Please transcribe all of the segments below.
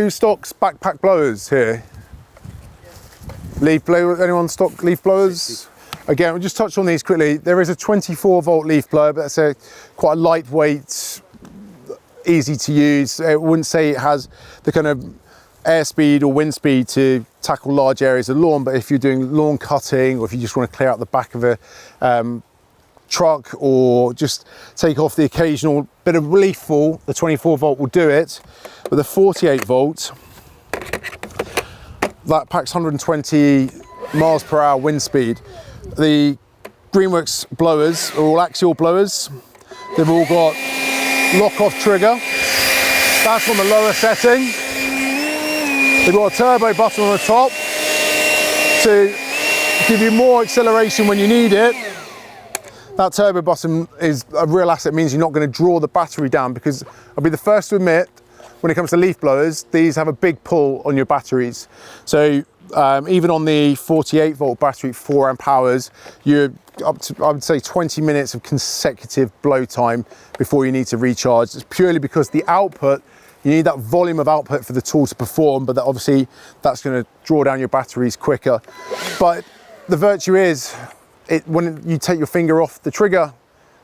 who stocks backpack blowers here? Leaf blower, anyone stock leaf blowers? Again, we'll just touch on these quickly. There is a 24-volt leaf blower, but that's quite a lightweight, easy to use. I wouldn't say it has the kind of airspeed or wind speed to tackle large areas of lawn, but if you're doing lawn cutting, or if you just want to clear out the back of a truck, or just take off the occasional bit of leaf fall, the 24-volt will do it. But the 48-volt, that packs 120 miles per hour wind speed. The Greenworks blowers are all axial blowers. They've all got lock-off trigger. That's on the lower setting. They've got a turbo button on the top to give you more acceleration when you need it. That turbo button is a real asset. It means you're not going to draw the battery down, because I'll be the first to admit, when it comes to leaf blowers, these have a big pull on your batteries. So even on the 48-volt battery, 4 amp hours, you're up to, I would say, 20 minutes of consecutive blow time before you need to recharge. It's purely because the output, you need that volume of output for the tool to perform, but that obviously that's going to draw down your batteries quicker. But the virtue is, when you take your finger off the trigger,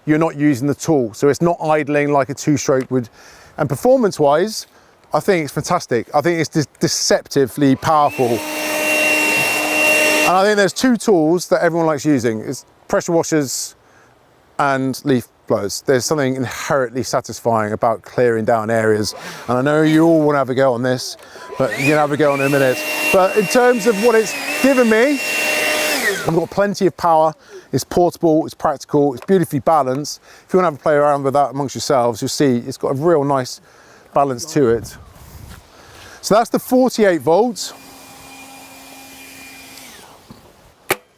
you're not using the tool. So it's not idling like a two-stroke would. And performance-wise, I think it's fantastic. I think it's deceptively powerful. And I think there's two tools that everyone likes using. It's pressure washers and leaf blowers. There's something inherently satisfying about clearing down areas. And I know you all want to have a go on this, but you can have a go on in a minute. But in terms of what it's given me, I've got plenty of power. It's portable, it's practical, it's beautifully balanced. If you want to have a play around with that amongst yourselves, you'll see it's got a real nice balance to it. So that's the 48 volts.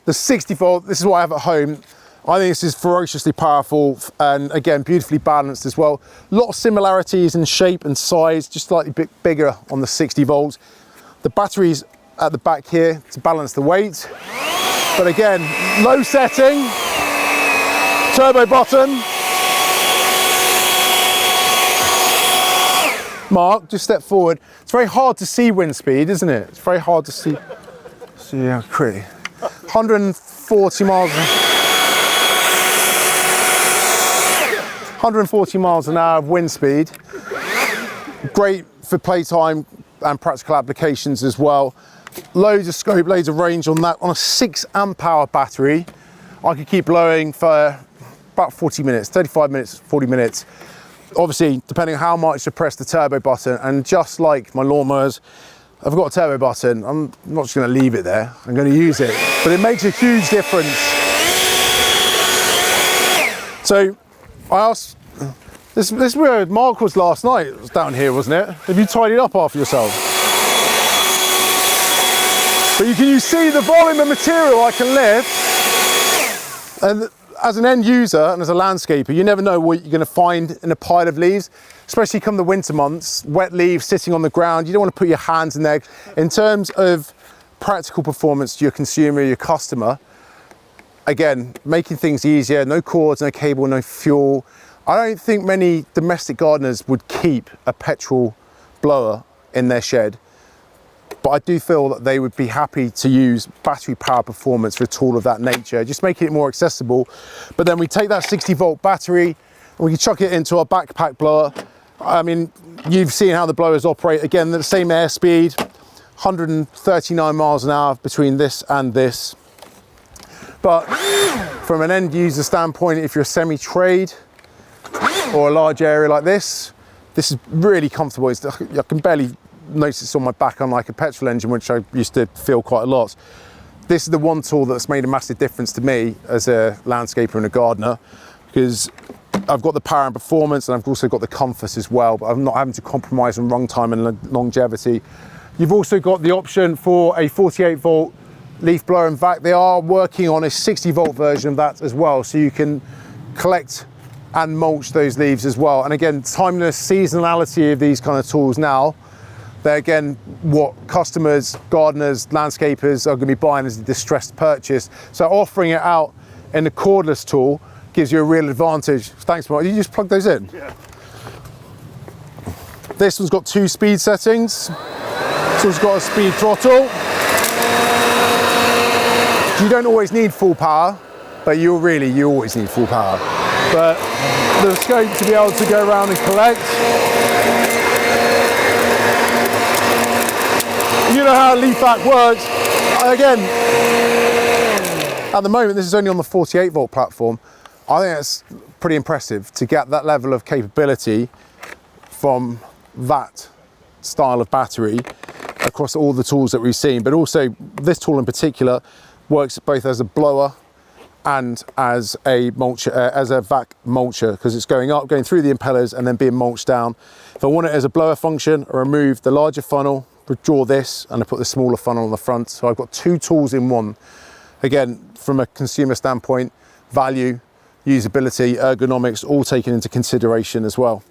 The 60 volt, this is what I have at home. I think this is ferociously powerful, and again, beautifully balanced as well. A lot of similarities in shape and size, just slightly bit bigger on the 60 volts. The battery's at the back here to balance the weight. But again, low setting, turbo button. Mark, just step forward. It's very hard to see wind speed, isn't it? It's very hard to see how quick. 140 miles. 140 miles an hour of wind speed. Great for playtime and practical applications as well. Loads of scope, loads of range on that. On a 6 amp hour battery, I could keep blowing for about 40 minutes, 35 minutes, 40 minutes. Obviously, depending on how much I press the turbo button, and just like my lawnmowers, I've got a turbo button. I'm not just going to leave it there. I'm going to use it, but it makes a huge difference. So I asked, this is where Mark was last night. It was down here, wasn't it? Have you tidied up after yourself? But can you see the volume of material I can lift? And as an end user and as a landscaper, you never know what you're going to find in a pile of leaves, especially come the winter months, wet leaves sitting on the ground. You don't want to put your hands in there. In terms of practical performance to your consumer, your customer, again, making things easier, no cords, no cable, no fuel. I don't think many domestic gardeners would keep a petrol blower in their shed. But I do feel that they would be happy to use battery power performance for a tool of that nature, just making it more accessible. But then we take that 60 volt battery and we can chuck it into our backpack blower. I mean, you've seen how the blowers operate. Again, the same airspeed, 139 miles an hour between this and this. But from an end user standpoint, if you're a semi-trade or a large area like this is really comfortable. I can barely notice it's on my back, unlike a petrol engine, which I used to feel quite a lot. This is the one tool that's made a massive difference to me as a landscaper and a gardener, because I've got the power and performance, and I've also got the comfort as well, but I'm not having to compromise on run time and longevity. You've also got the option for a 48 volt leaf blower. In fact, they are working on a 60 volt version of that as well, so you can collect and mulch those leaves as well. And again, timeless seasonality of these kind of tools now, they're again what customers, gardeners, landscapers are going to be buying as a distressed purchase. So offering it out in the cordless tool gives you a real advantage. Thanks, Mark. You just plug those in? Yeah. This one's got 2 speed settings. also got a speed throttle. You don't always need full power, but you always need full power. But the scope to be able to go around and collect. You know how a leaf back works. Again, at the moment, this is only on the 48 volt platform. I think it's pretty impressive to get that level of capability from that style of battery across all the tools that we've seen. But also this tool in particular works both as a blower and as a mulcher, as a vac mulcher, because it's going up, going through the impellers and then being mulched down. If I want it as a blower function, I remove the larger funnel, withdraw this, and I put the smaller funnel on the front. So I've got two tools in one. Again, from a consumer standpoint, value, usability, ergonomics, all taken into consideration as well.